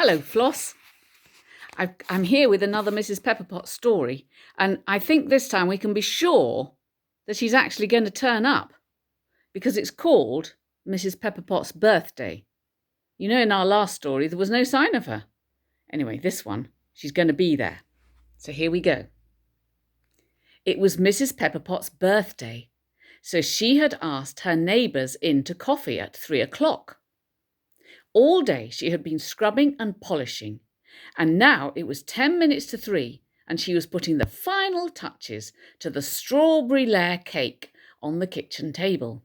Hello, Floss. I'm here with another Mrs. Pepperpot story, and I think this time we can be sure that she's actually going to turn up, because it's called Mrs. Pepperpot's birthday. You know, in our last story, there was no sign of her. Anyway, this one, she's going to be there. So here we go. It was Mrs. Pepperpot's birthday, so she had asked her neighbours in to coffee at 3 o'clock. All day she had been scrubbing and polishing, and now it was 10 minutes to 3, and she was putting the final touches to the strawberry layer cake on the kitchen table.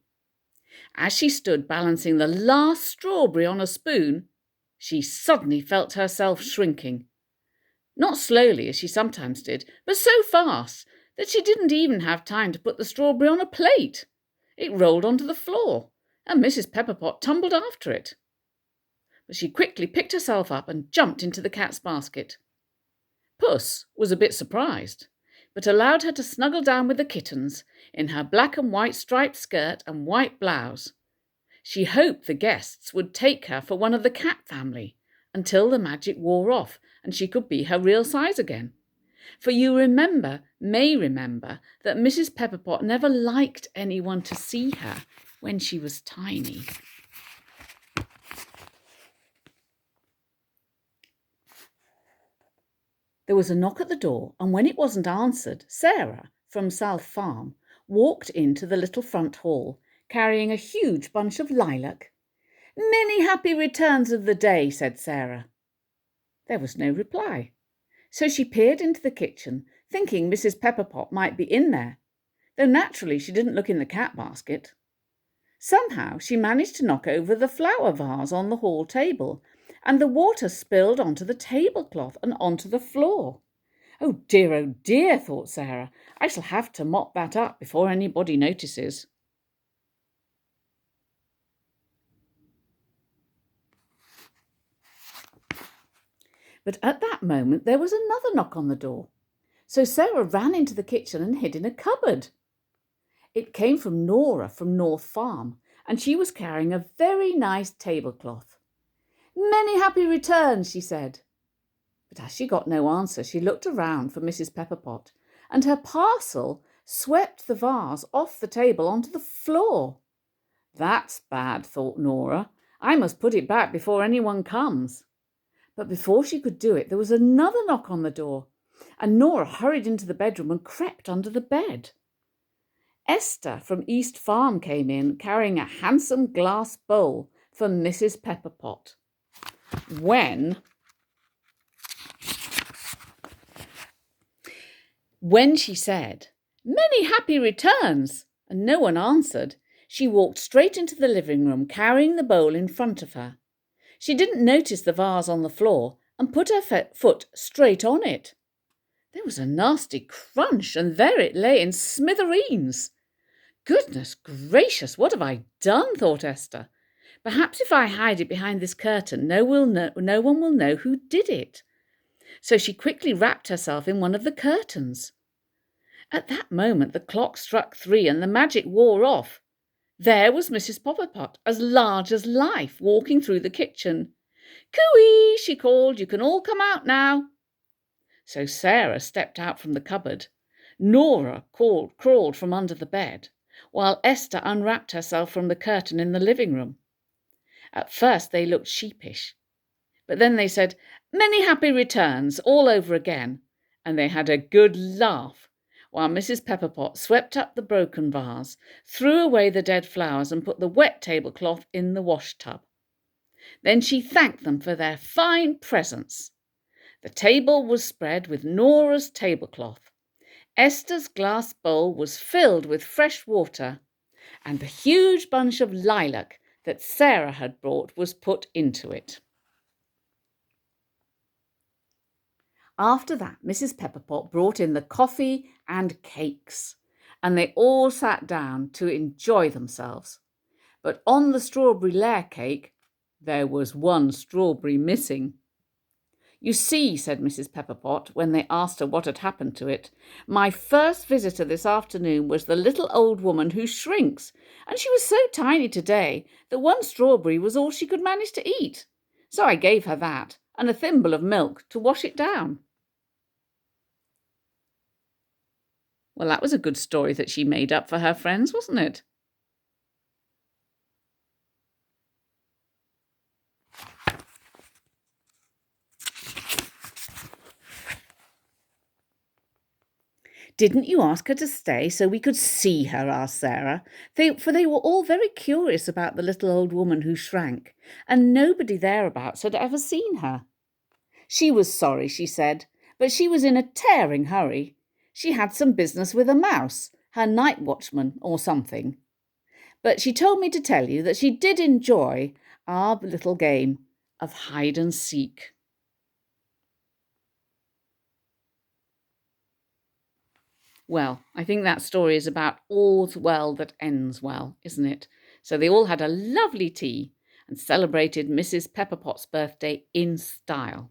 As she stood balancing the last strawberry on a spoon, she suddenly felt herself shrinking. Not slowly, as she sometimes did, but so fast that she didn't even have time to put the strawberry on a plate. It rolled onto the floor, and Mrs. Pepperpot tumbled after it. But she quickly picked herself up and jumped into the cat's basket. Puss was a bit surprised, but allowed her to snuggle down with the kittens in her black and white striped skirt and white blouse. She hoped the guests would take her for one of the cat family until the magic wore off and she could be her real size again. For you may remember, that Mrs. Pepperpot never liked anyone to see her when she was tiny. There was a knock at the door, and when it wasn't answered, Sarah, from South Farm, walked into the little front hall, carrying a huge bunch of lilac. "Many happy returns of the day," said Sarah. There was no reply, so she peered into the kitchen, thinking Mrs. Pepperpot might be in there, though naturally she didn't look in the cat basket. Somehow she managed to knock over the flower vase on the hall table, and the water spilled onto the tablecloth and onto the floor. Oh dear, thought Sarah. I shall have to mop that up before anybody notices. But at that moment there was another knock on the door, so Sarah ran into the kitchen and hid in a cupboard. It came from Nora from North Farm, and she was carrying a very nice tablecloth. "Many happy returns," she said. But as she got no answer, she looked around for Mrs. Pepperpot, and her parcel swept the vase off the table onto the floor. "That's bad," thought Nora. "I must put it back before anyone comes." But before she could do it, there was another knock on the door, and Nora hurried into the bedroom and crept under the bed. Esther from East Farm came in, carrying a handsome glass bowl for Mrs. Pepperpot. When she said, "Many happy returns," and no one answered, she walked straight into the living room, carrying the bowl in front of her. She didn't notice the vase on the floor and put her foot straight on it. There was a nasty crunch, and there it lay in smithereens. "Goodness gracious, what have I done?" thought Esther. "Perhaps if I hide it behind this curtain, no one will know who did it." So she quickly wrapped herself in one of the curtains. At that moment the clock struck 3 and the magic wore off. There was Mrs. Pepperpot, as large as life, walking through the kitchen. "Cooey!" she called. "You can all come out now." So Sarah stepped out from the cupboard. Nora crawled from under the bed, while Esther unwrapped herself from the curtain in the living room. At first they looked sheepish, but then they said, "Many happy returns," all over again, and they had a good laugh, while Mrs. Pepperpot swept up the broken vase, threw away the dead flowers and put the wet tablecloth in the wash tub. Then she thanked them for their fine presents. The table was spread with Nora's tablecloth. Esther's glass bowl was filled with fresh water, and the huge bunch of lilac that Sarah had brought was put into it. After that, Mrs. Pepperpot brought in the coffee and cakes, and they all sat down to enjoy themselves. But on the strawberry layer cake, there was one strawberry missing. "You see," said Mrs. Pepperpot, when they asked her what had happened to it, "my first visitor this afternoon was the little old woman who shrinks, and she was so tiny today that one strawberry was all she could manage to eat. So I gave her that, and a thimble of milk to wash it down. Well, that was a good story that she made up for her friends, wasn't it? "Didn't you ask her to stay so we could see her?" asked Sarah. For they were all very curious about the little old woman who shrank, and nobody thereabouts had ever seen her. She was sorry, she said, but she was in a tearing hurry. She had some business with a mouse, her night watchman or something. But she told me to tell you that she did enjoy our little game of hide and seek. Well, I think that story is about all's well that ends well, isn't it? So they all had a lovely tea and celebrated Mrs. Pepperpot's birthday in style.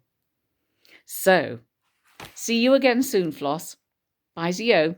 So, see you again soon, Floss. Bye-zio.